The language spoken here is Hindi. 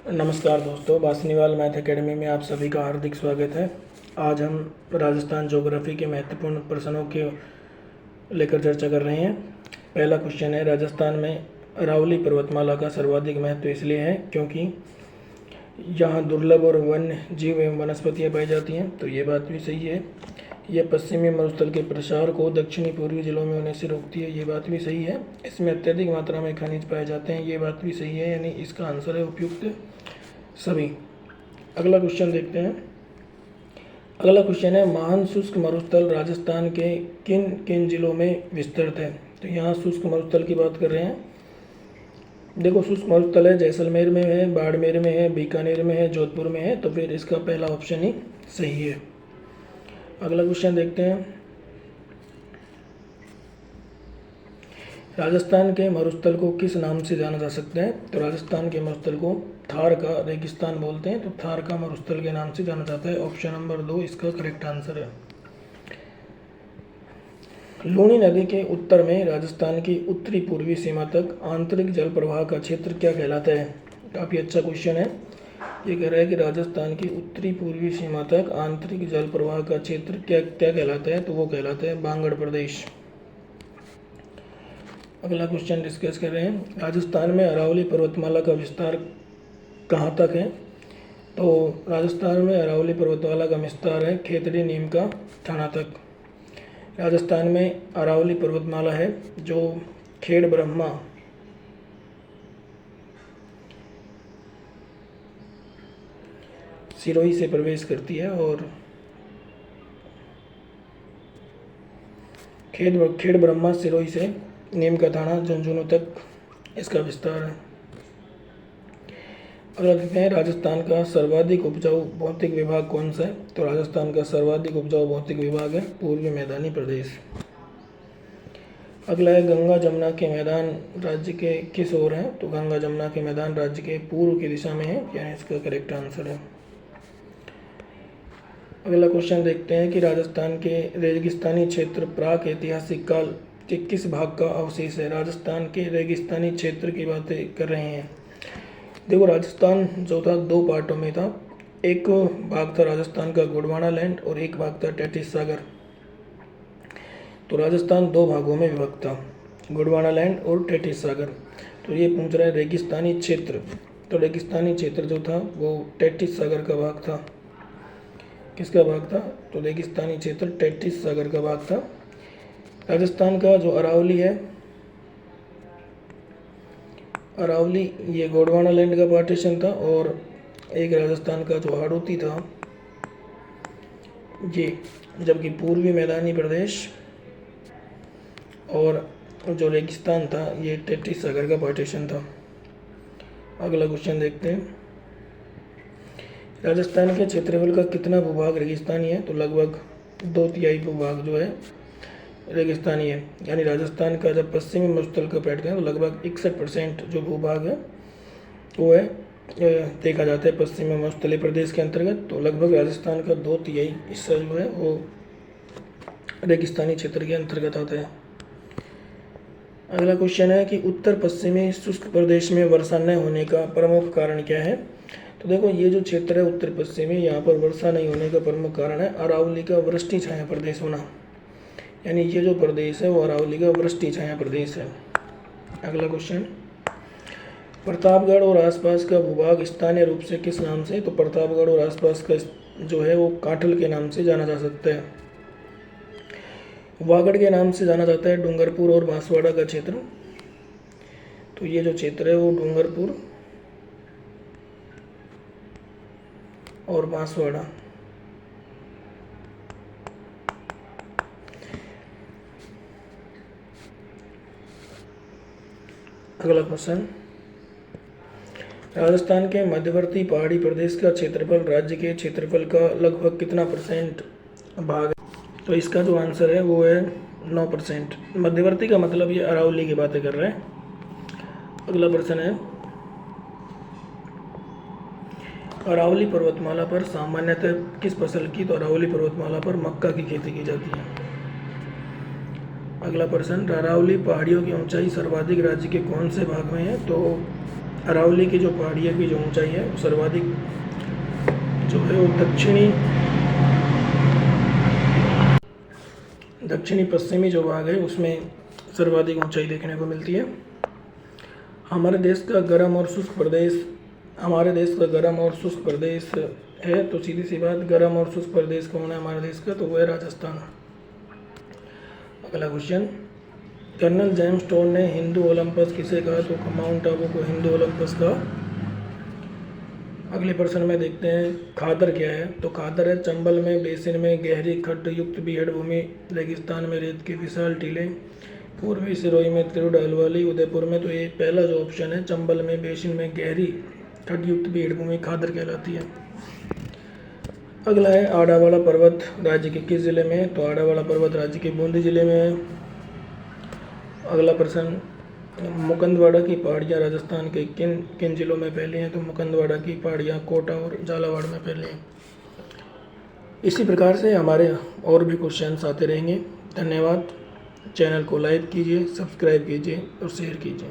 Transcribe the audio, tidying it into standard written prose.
नमस्कार दोस्तों, बासनीवाल मैथ एकेडमी में आप सभी का हार्दिक स्वागत है। आज हम राजस्थान ज्योग्राफी के महत्वपूर्ण प्रश्नों के लेकर चर्चा कर रहे हैं। पहला क्वेश्चन है, राजस्थान में अरावली पर्वतमाला का सर्वाधिक महत्व इसलिए है क्योंकि यहाँ दुर्लभ और वन्य जीव एवं वनस्पतियाँ पाई जाती हैं। तो ये बात भी सही है। यह पश्चिमी मरुस्थल के प्रसार को दक्षिणी पूर्वी जिलों में होने से रोकती है, ये बात भी सही है। इसमें अत्यधिक मात्रा में खनिज पाए जाते हैं, ये बात भी सही है। यानी इसका आंसर है उपयुक्त सभी। अगला क्वेश्चन देखते हैं। अगला क्वेश्चन है, महान शुष्क मरुस्थल राजस्थान के किन किन जिलों में विस्तृत है। तो यहाँ शुष्क मरुस्थल की बात कर रहे हैं। देखो, शुष्क मरुस्थल है, जैसलमेर में है, बाड़मेर में है, बीकानेर में है, जोधपुर में है। तो फिर इसका पहला ऑप्शन ही सही है। अगला क्वेश्चन देखते हैं। राजस्थान के मरुस्थल को किस नाम से जाना जा सकता है। तो राजस्थान के मरुस्थल को थार का रेगिस्तान बोलते हैं। तो थार का मरुस्थल के नाम से जाना जाता है। ऑप्शन नंबर 2 इसका करेक्ट आंसर है। लूनी नदी के उत्तर में राजस्थान की उत्तरी पूर्वी सीमा तक आंतरिक जल प्रवाह का क्षेत्र क्या कहलाता है। काफ़ी अच्छा क्वेश्चन है। ये कह रहा है कि राजस्थान की उत्तरी पूर्वी सीमा तक आंतरिक जल प्रवाह का क्षेत्र क्या कहलाता है। तो वो कहलाता है बांगड़ प्रदेश। अगला क्वेश्चन डिस्कस कर रहे हैं। राजस्थान में अरावली पर्वतमाला का विस्तार कहाँ तक है। तो राजस्थान में अरावली पर्वतमाला का विस्तार है खेतड़ी नीम का थाना तक। राजस्थान में अरावली पर्वतमाला है जो खेड़ ब्रह्मा सिरोही से प्रवेश करती है और खेड़ ब्रह्मा सिरोही से नीम का थाना झुंझुनू तक इसका विस्तार है। अगला देखते हैं, राजस्थान का सर्वाधिक उपजाऊ भौतिक विभाग कौन सा है। तो राजस्थान का सर्वाधिक उपजाऊ भौतिक विभाग है पूर्वी मैदानी प्रदेश। अगला है, गंगा जमुना के मैदान राज्य के किस ओर हैं। तो गंगा जमुना के मैदान राज्य के पूर्व की दिशा में है, यानी इसका करेक्ट आंसर है। अगला क्वेश्चन देखते हैं कि राजस्थान के रेगिस्तानी क्षेत्र प्राक ऐतिहासिक काल के किस भाग का अवशेष है। राजस्थान के रेगिस्तानी क्षेत्र की बातें कर रहे हैं। देखो, राजस्थान जो था दो पार्टों में था। एक भाग था राजस्थान का गोंडवाना लैंड और एक भाग था टेथिस सागर। तो राजस्थान दो भागों में विभक्त था, गोंडवाना लैंड और टेथिस सागर। तो ये पूछ रहा है रेगिस्तानी क्षेत्र। तो रेगिस्तानी क्षेत्र जो था वो टेथिस सागर का भाग था। किसका भाग था। तो रेगिस्तानी क्षेत्र टेथिस सागर का भाग था। राजस्थान का जो अरावली है, अरावली ये गोंडवाना लैंड का पार्टीशन था। और एक राजस्थान का जो हाड़ौती था ये, जबकि पूर्वी मैदानी प्रदेश और जो रेगिस्तान था ये टेथिस सागर का पार्टीशन था। अगला क्वेश्चन देखते हैं। राजस्थान के क्षेत्रफल का कितना भूभाग रेगिस्तानी है। तो लगभग 2/3 भूभाग जो है रेगिस्तानी है। यानी राजस्थान का जब पश्चिमी मरुस्थल का बैठते हैं तो लगभग 61% जो भूभाग है वो है देखा जाता है पश्चिमी मरुस्थलीय प्रदेश के अंतर्गत। तो लगभग राजस्थान का 2/3 हिस्सा जो है वो रेगिस्तानी क्षेत्र के अंतर्गत आता है। अगला क्वेश्चन है कि उत्तर पश्चिमी शुष्क प्रदेश में वर्षा न होने का प्रमुख कारण क्या है। तो देखो, ये जो क्षेत्र है उत्तर पश्चिमी, यहाँ पर वर्षा नहीं होने का प्रमुख कारण है अरावली का वृष्टि छाया प्रदेश होना। यानी ये जो प्रदेश है वो अरावली का वृष्टि छाया प्रदेश है। अगला क्वेश्चन, प्रतापगढ़ और आसपास का भूभाग स्थानीय रूप से किस नाम से। तो प्रतापगढ़ और आसपास का जो है वो काठल के नाम से जाना जा सकता है। वागड़ के नाम से जाना जाता है डूंगरपुर और बांसवाड़ा का क्षेत्र। तो ये जो क्षेत्र है वो डूंगरपुर और बांसवाड़ा। अगला क्वेश्चन, राजस्थान के मध्यवर्ती पहाड़ी प्रदेश का क्षेत्रफल राज्य के क्षेत्रफल का लगभग कितना परसेंट भाग है। तो इसका जो आंसर है वो है 9%। मध्यवर्ती का मतलब ये अरावली की बातें कर रहे हैं। अगला प्रश्न है, अरावली पर्वतमाला पर सामान्यतः किस फसल की। तो अरावली पर्वतमाला पर मक्का की खेती की जाती है। अगला प्रश्न, अरावली पहाड़ियों की ऊंचाई सर्वाधिक राज्य के कौन से भाग में है। तो अरावली की जो पहाड़ियों की जो ऊंचाई है वो सर्वाधिक जो है वो दक्षिणी पश्चिमी जो भाग है उसमें सर्वाधिक ऊंचाई देखने को मिलती है। हमारे देश का गर्म और शुष्क प्रदेश है, तो सीधी सी बात, गर्म और शुष्क प्रदेश कौन है हमारे देश का, तो वह है राजस्थान। अगला क्वेश्चन, कर्नल जेम्स टोड ने हिंदू ओलंपस किसे कहा, तो माउंट आबू को हिंदू ओलंपस कहा। अगले प्रश्न में देखते हैं खादर क्या है, तो खादर है चंबल में बेसिन में गहरी खड्ड युक्त बीहड़ भूमि, रेगिस्तान में रेत के विशाल टीले, पूर्वी सिरोही में त्रिउढ़ अहलवाली, उदयपुर में। तो ये पहला जो ऑप्शन है चंबल में बेसिन में गहरी खड्ड युक्त बीहड़ भूमि खादर कहलाती है। अगला है आड़ावाला पर्वत राज्य के किस जिले में, तो आड़ावाला पर्वत राज्य के बूंदी जिले में है। अगला प्रश्न, मुकंदवाड़ा की पहाड़ियाँ राजस्थान के किन किन जिलों में फैली हैं, तो मुकंदवाड़ा की पहाड़ियाँ कोटा और झालावाड़ में फैली हैं। इसी प्रकार से हमारे और भी क्वेश्चंस आते रहेंगे। धन्यवाद। चैनल को लाइक कीजिए, सब्सक्राइब कीजिए और शेयर कीजिए।